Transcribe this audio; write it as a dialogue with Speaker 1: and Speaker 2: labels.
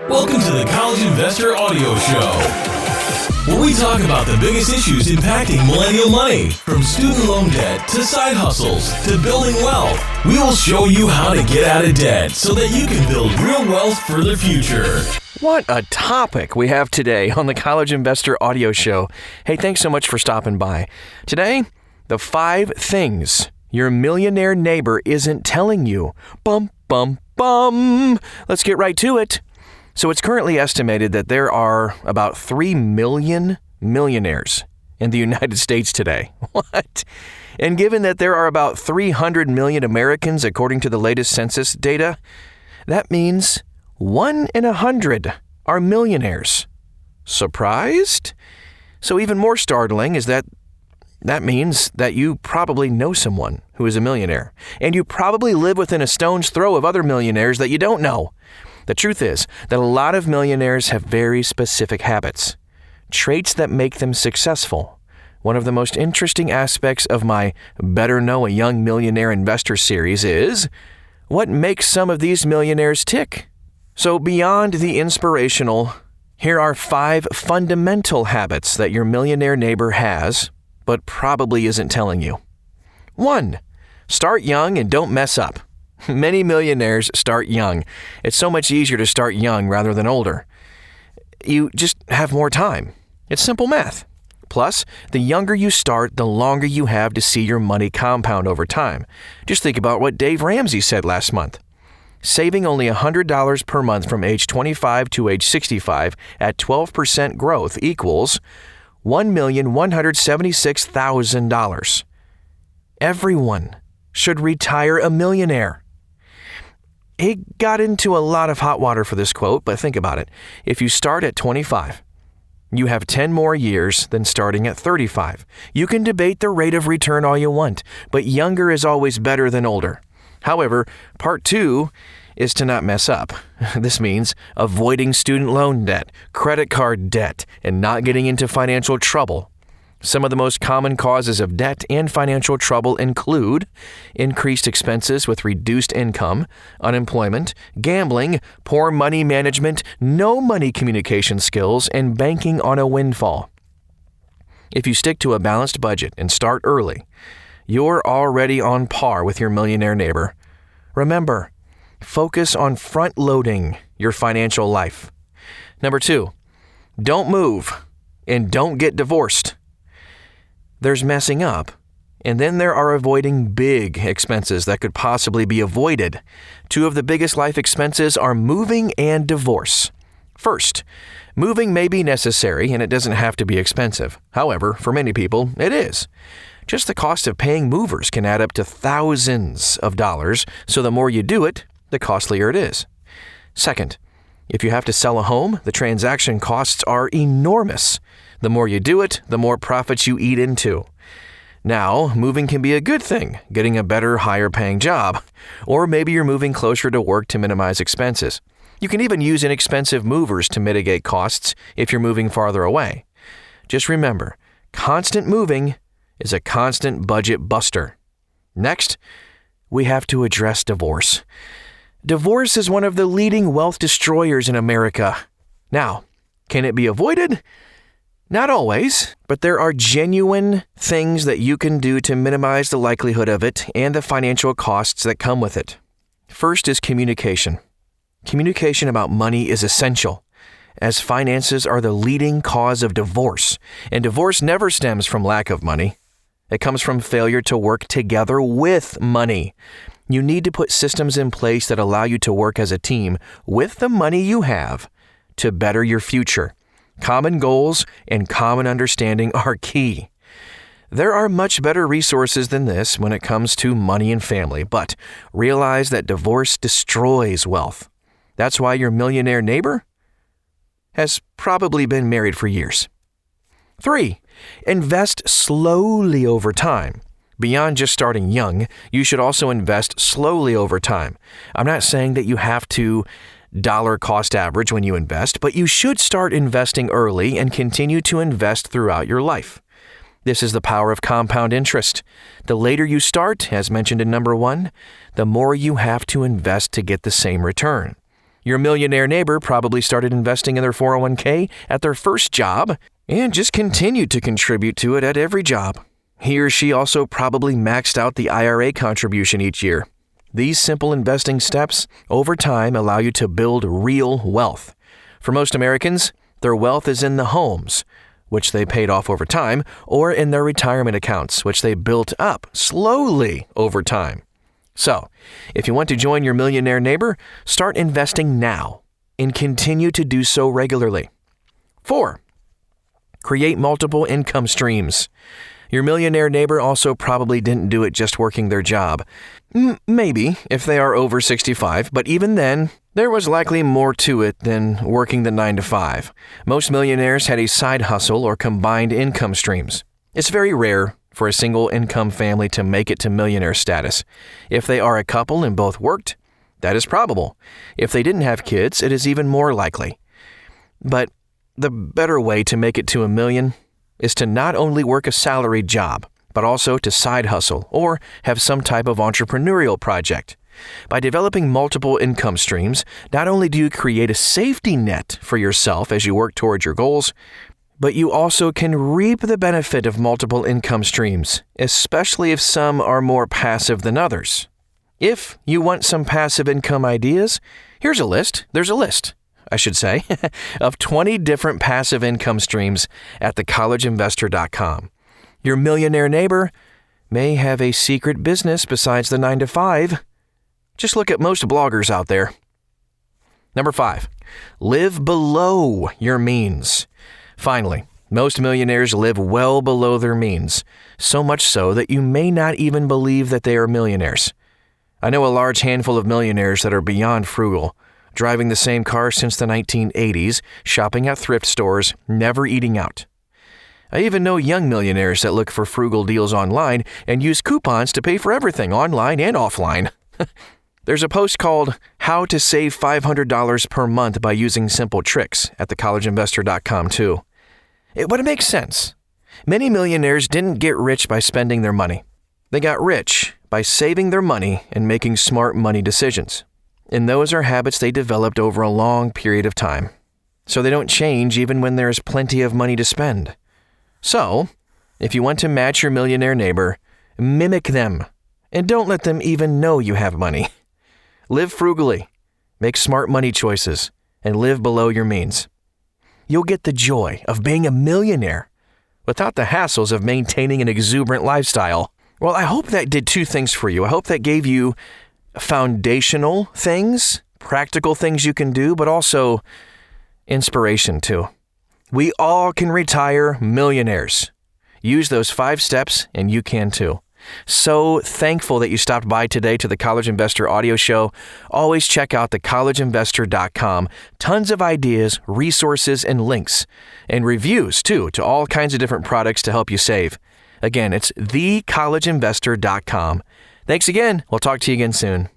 Speaker 1: Welcome to the College Investor Audio Show, where we talk about the biggest issues impacting millennial money, from student loan debt to side hustles to building wealth. We will show you how to get out of debt so that you can build real wealth for the future.
Speaker 2: What a topic we have today on the College Investor Audio Show. Hey, thanks so much for stopping by. Today, the 5 things your millionaire neighbor isn't telling you. Bum, bum, bum. Let's get right to it. So it's currently estimated that there are about 3 million millionaires in the United States today. What? And given that there are about 300 million Americans, according to the latest census data, that means 1 in 100 are millionaires. Surprised? So even more startling is that means that you probably know someone who is a millionaire, and you probably live within a stone's throw of other millionaires that you don't know. The truth is that a lot of millionaires have very specific habits, traits that make them successful. One of the most interesting aspects of my Better Know a Young Millionaire Investor series is what makes some of these millionaires tick. So beyond the inspirational, here are 5 fundamental habits that your millionaire neighbor has, but probably isn't telling you. 1. Start young and don't mess up. Many millionaires start young. It's so much easier to start young rather than older. You just have more time. It's simple math. Plus, the younger you start, the longer you have to see your money compound over time. Just think about what Dave Ramsey said last month. Saving only $100 per month from age 25 to age 65 at 12% growth equals $1,176,000. Everyone should retire a millionaire. He got into a lot of hot water for this quote, but think about it. If you start at 25, you have 10 more years than starting at 35. You can debate the rate of return all you want, but younger is always better than older. However, part 2 is to not mess up. This means avoiding student loan debt, credit card debt, and not getting into financial trouble. Some of the most common causes of debt and financial trouble include increased expenses with reduced income, unemployment, gambling, poor money management, no money communication skills, and banking on a windfall. If you stick to a balanced budget and start early, you're already on par with your millionaire neighbor. Remember, focus on front-loading your financial life. Number 2, don't move and don't get divorced. There's messing up, and then there are avoiding big expenses that could possibly be avoided. 2 of the biggest life expenses are moving and divorce. First, moving may be necessary and it doesn't have to be expensive. However, for many people, it is. Just the cost of paying movers can add up to thousands of dollars, so the more you do it, the costlier it is. Second, if you have to sell a home, the transaction costs are enormous. The more you do it, the more profits you eat into. Now, moving can be a good thing, getting a better, higher-paying job. Or maybe you're moving closer to work to minimize expenses. You can even use inexpensive movers to mitigate costs if you're moving farther away. Just remember, constant moving is a constant budget buster. Next, we have to address divorce. Divorce is one of the leading wealth destroyers in America. Now, can it be avoided? Not always, but there are genuine things that you can do to minimize the likelihood of it and the financial costs that come with it. First is communication. Communication about money is essential, as finances are the leading cause of divorce, and divorce never stems from lack of money. It comes from failure to work together with money. You need to put systems in place that allow you to work as a team with the money you have to better your future. Common goals and common understanding are key. There are much better resources than this when it comes to money and family, but realize that divorce destroys wealth. That's why your millionaire neighbor has probably been married for years. 3, invest slowly over time. Beyond just starting young, you should also invest slowly over time. I'm not saying that you have to dollar cost average when you invest, but you should start investing early and continue to invest throughout your life. This is the power of compound interest. The later you start, as mentioned in number 1, the more you have to invest to get the same return. Your millionaire neighbor probably started investing in their 401k at their first job and just continued to contribute to it at every job. He or she also probably maxed out the IRA contribution each year. These simple investing steps over time allow you to build real wealth. For most Americans, their wealth is in the homes, which they paid off over time, or in their retirement accounts, which they built up slowly over time. So, if you want to join your millionaire neighbor, start investing now and continue to do so regularly. 4. Create multiple income streams. Your millionaire neighbor also probably didn't do it just working their job. Maybe, if they are over 65, but even then, there was likely more to it than working the 9 to 5. Most millionaires had a side hustle or combined income streams. It's very rare for a single income family to make it to millionaire status. If they are a couple and both worked, that is probable. If they didn't have kids, it is even more likely. But the better way to make it to $1 million is to not only work a salaried job, but also to side hustle or have some type of entrepreneurial project. By developing multiple income streams, not only do you create a safety net for yourself as you work towards your goals, but you also can reap the benefit of multiple income streams, especially if some are more passive than others. If you want some passive income ideas, there's a list, of 20 different passive income streams at thecollegeinvestor.com. Your millionaire neighbor may have a secret business besides the 9 to 5. Just look at most bloggers out there. Number 5, live below your means. Finally, most millionaires live well below their means, so much so that you may not even believe that they are millionaires. I know a large handful of millionaires that are beyond frugal, driving the same car since the 1980s, shopping at thrift stores, never eating out. I even know young millionaires that look for frugal deals online and use coupons to pay for everything online and offline. There's a post called How to Save $500 per Month by Using Simple Tricks at thecollegeinvestor.com too. But it makes sense. Many millionaires didn't get rich by spending their money. They got rich by saving their money and making smart money decisions. And those are habits they developed over a long period of time. So they don't change even when there's plenty of money to spend. So, if you want to match your millionaire neighbor, mimic them. And don't let them even know you have money. Live frugally, make smart money choices, and live below your means. You'll get the joy of being a millionaire without the hassles of maintaining an exuberant lifestyle. Well, I hope that did 2 things for you. I hope that gave you foundational things, practical things you can do, but also inspiration too. We all can retire millionaires. Use those 5 steps and you can too. So thankful that you stopped by today to the College Investor Audio Show. Always check out thecollegeinvestor.com. Tons of ideas, resources, and links. And reviews, too, to all kinds of different products to help you save. Again, it's thecollegeinvestor.com. Thanks again. We'll talk to you again soon.